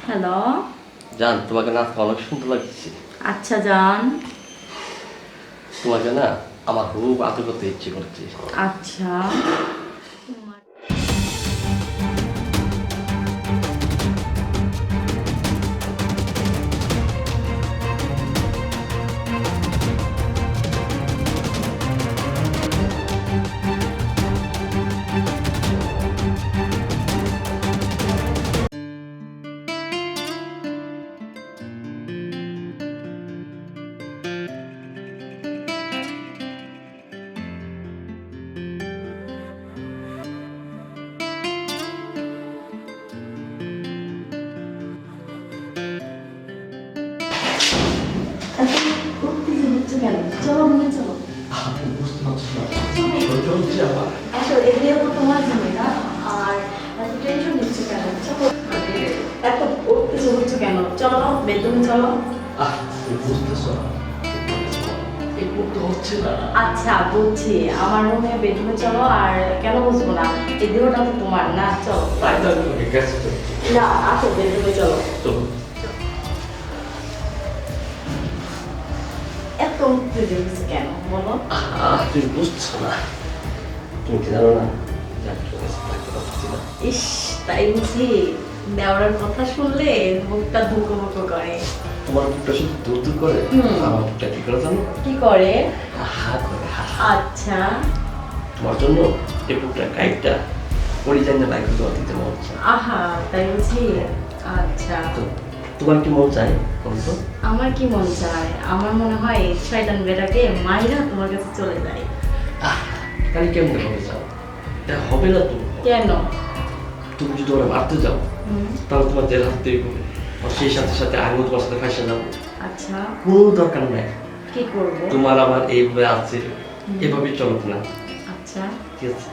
Hello. জান, তোমাকে না অনেক সুন্দর লাগছে। আচ্ছা জান। তোমাকে না আমার খুব আদর করতে ইচ্ছে করছে। আচ্ছা। কেন চলো মনে চলো। বুঝতে পারছি না, চলছে আমার। আসলে এগুলো তো তোমার জন্য না, আর এত টেনশন নিচ্ছ কেন? চলো, এত উত্তেজিত হচ্ছ কেন? চলো বেডরুমে চলো। তুমি বুঝতেছো না, এই মুহূর্তে হচ্ছে না। আচ্ছা বুঝছি, আমার রুমে বেডরুমে চলো। আর কেন বুঝবো না, এই দেহটা তো তোমার না। চলো। তাই তো আমি তোমাকে গেছে তো। না আসো বেডরুমে চলো। চলো। এত উত্তেজিত হচ্ছে কেন বলো? তুমি বুঝছো না, তুমি কি জানো না যে আমি তোর কাছে থাকতে পারছি না। ইস, তাই বুঝি? দেওয়ার কথা শুনলে মুখটা ধুকো করে। তোমার বুকটা শুধু দূর দূর করে, আমার বুকটা কি করে জানো? কি করে? হা করে হা। আচ্ছা। তোমার জন্য এই বুকটা কাইটটা পরিচালনা বাইক দেওয়া দিতে মন চায়। আহা, তাই বুঝি? আচ্ছা। তো তোমার কি মন চায় বলো তো? আমার কি মন চায়? আমার মনে হয় শয়তান বেটাকে মাইরা তোমার কাছে চলে যায়। তাহলে কেমন হবে চাও? এটা হবে না তো। কেন? তুমি যদি ওরা মারতে যাও তাহলে তোমার জেল হাতে হবে, আর সেই সাথে সাথে আমিও তোমার সাথে ফাঁসে যাবো। আচ্ছা। কোনো দরকার নাই, কি করবো? তোমার আমার এইভাবে আছে, এভাবে চলো না। আচ্ছা। ঠিক আছে,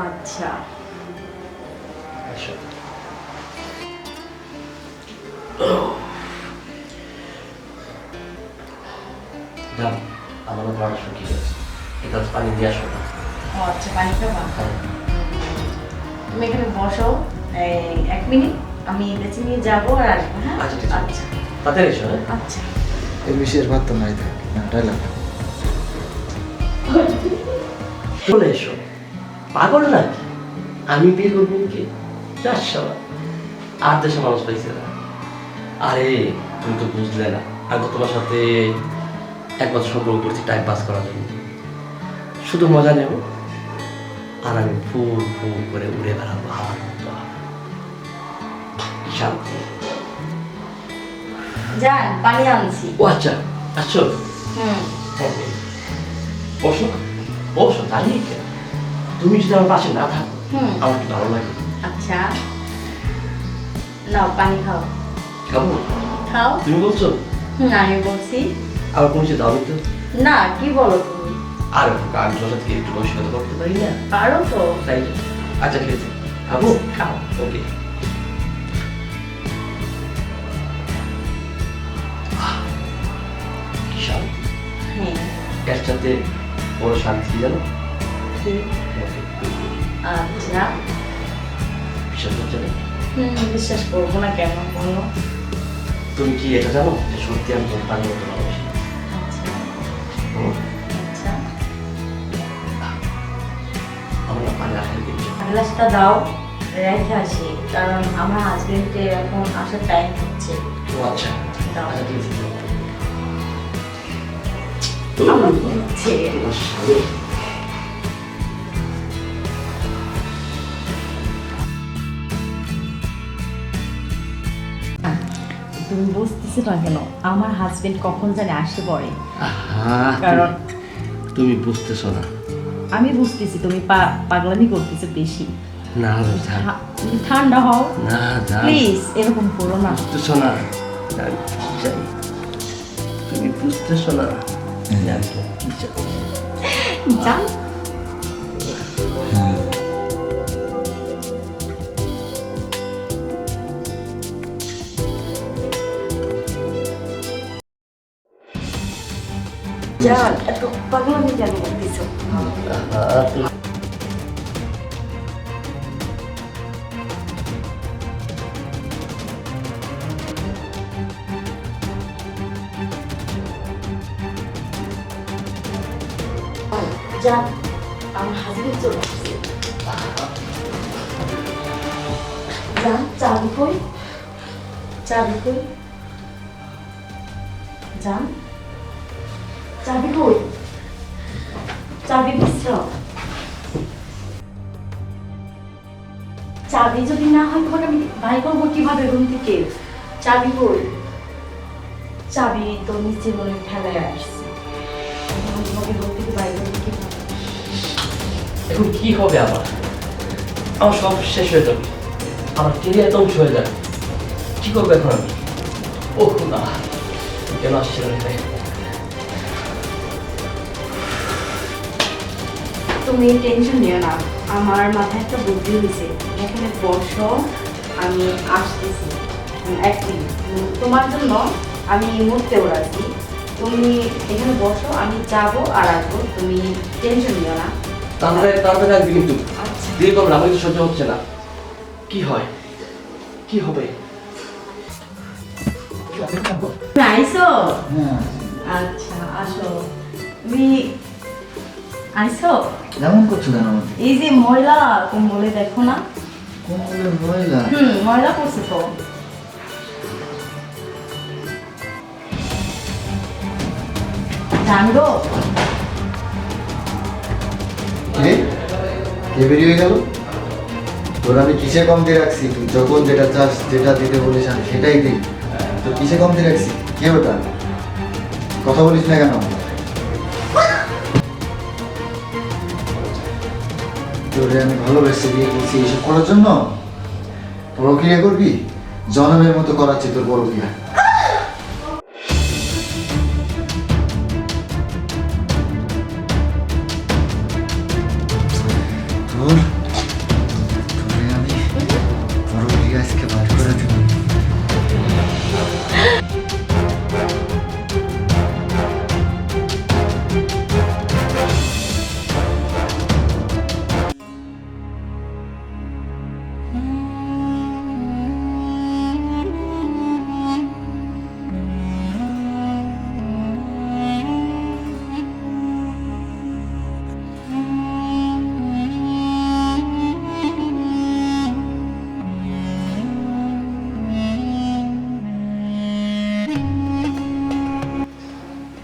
আচ্ছা। আসো। যাও, আমার গলাটা শুকিয়ে গেছে, এটা পানি দিয়ে আসো না। ও আচ্ছা, পানি খাবা? তুমি এখানে বসো, এই 1 মিনিট, আমি বেঁচে নিয়ে যাবো আর আসবো। হ্যাঁ আচ্ছা ঠিক আছে, আচ্ছা তাড়াতাড়ি এসো। হ্যাঁ আচ্ছা। এই বিশেষ ভাত তো নাই থাক না ডাইলাম। চলে এসো, পাগল নাকি? আমি বিয়ে করবো কি? আর দেশে মানুষ পাইছে না। আরে তুমি তো বুঝলে না, আমি তো তোমার সাথে একবার সম্পর্ক করছি টাইম পাস করার জন্য, শুধু মজা নেব আর আমি ফু ফু করে উড়ে বেড়াবো হাওয়ার মতো। শান্তি। যান, পানি আনছি। ও আচ্ছা, আসো। হুম। বসো বসো, দাঁড়িয়ে কেন? তুমি যদি আমার পাশে না থাকো আমার কি ভালো লাগে? আচ্ছা, নাও পানি খাও। খাবো? খাও। তুমি বলছো? আমি বলছি। আমার কোনো কিছু দাবি তো? না, কি বলো তুমি? আর আমি তোমার সাথে একটু বসে করতে পারি না? পারো তো। তাই? আচ্ছা ঠিক আছে, খাবো? খাও। ওকে। কি শান্তি, হ্যাঁ। এর সাথে বড় শান্তি কি জানো? কি? আচ্ছা। বিশ্বাস হচ্ছে না? বিশ্বাস করবো না কেন বলো? তুমি কি এটা জানো যে সত্যি আমি তোমার পানি মতো ভালোবাসি? আচ্ছা। হুম? আচ্ছা, আমার না পানি আসলে দিচ্ছি। গ্লাসটা দাও, রেখে আসি, কারণ আমার হাজবেন্ডের এখন আসার টাইম হচ্ছে। ও আচ্ছা, দাও। আচ্ছা ঠিক আছে। আমার দিচ্ছে। তুমি বুঝতেছো না কেন? আমার হাজবেন্ড কখন জানে আসে পড়ে। কারণ তুমি বুঝতেছো না। আমি বুঝতেছি তুমি পাগলামি করতেছো বেশি। না তুমি ঠান্ডা হও না, প্লিজ, এরকম করো না। বুঝতেছো না, তুমি বুঝতেছো না। যান। যান, এত পাগলামি কেন করতেছো? যান, আমার হাজবেন্ড চলে আসছে। যান, চাবি কই? চাবি কই? যান, চাবি কই? চাবি বিশ্রাম। চাবি যদি না হয় তোমাকে আমি বাই করবো কিভাবে রুম থেকে? চাবি কই? চাবি তো নিচে মনে হয় ঠেলায় আসছে। এখন আমি তোমাকে রুম থেকে বাই করবো কিভাবে? এখন কি হবে আমার? আমার সব শেষ হয়ে যাবে, আমার কেরিয়ার ধ্বংস হয়ে যাবে। কি করবো এখন আমি? ওহ না, কেন আসছিল না ভাই? তুমি টেনশন নিও না, আমার মাথায় একটা বুদ্ধি হয়েছে। এখানে বসো, আমি আসতেছি। এক মিনিট, তোমার জন্য আমি মুহূর্তে ওড়াচ্ছি। তুমি এখানে বসো, আমি যাবো আর আসবো, তুমি টেনশন নিও না। তাড়াতাড়ি তাড়াতাড়ি আসবি কিন্তু। আচ্ছা, দেরি করবো না, আমার কিছু সহ্য হচ্ছে না। কি হয়? কি হবে? তুমি আইসো? হ্যাঁ, আচ্ছা, আসো। তুমি আইসো? এমন করছো কেন আমাকে? এই যে ময়লা কম্বলে দেখো না? কোমলের মহিলা? ময়লা করছে তো। জানবো? কে? কে বেরিয়ে গেল? তোর আমি কিসে কমতি রাখছি? তুই যখন যেটা চাস, যেটা দিতে বলিস আমি সেটাই দিই। তো কিসে কমতি রাখছি? কে ওটা? কথা বলিস না কেন? তোরে আমি ভালোবেসে বিয়ে করছি এইসব করার জন্য? প্রক্রিয়া করবি? জনমের মতো করাচ্ছি তোর বড় বিয়া। তোর তোরে আমি বড় বিয়া আজকে বার করে দেব।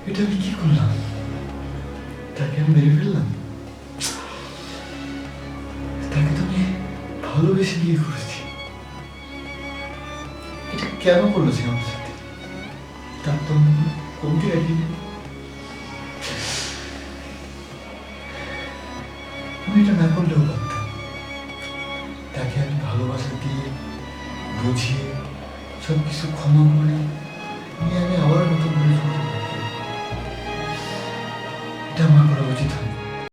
এটা আমি কি করলাম? তাকে আমি মেরে ফেললাম? তাকে তো আমি ভালোবেসে বিয়ে করেছি। এটা কেন করলো সে আমার সাথে? তার তো আমি কোনো কমতি রাখিনি। আমি এটা না করলেও পারতাম। তাকে আমি ভালোবাসা দিয়ে বুঝিয়ে সব কিছু ক্ষমা করে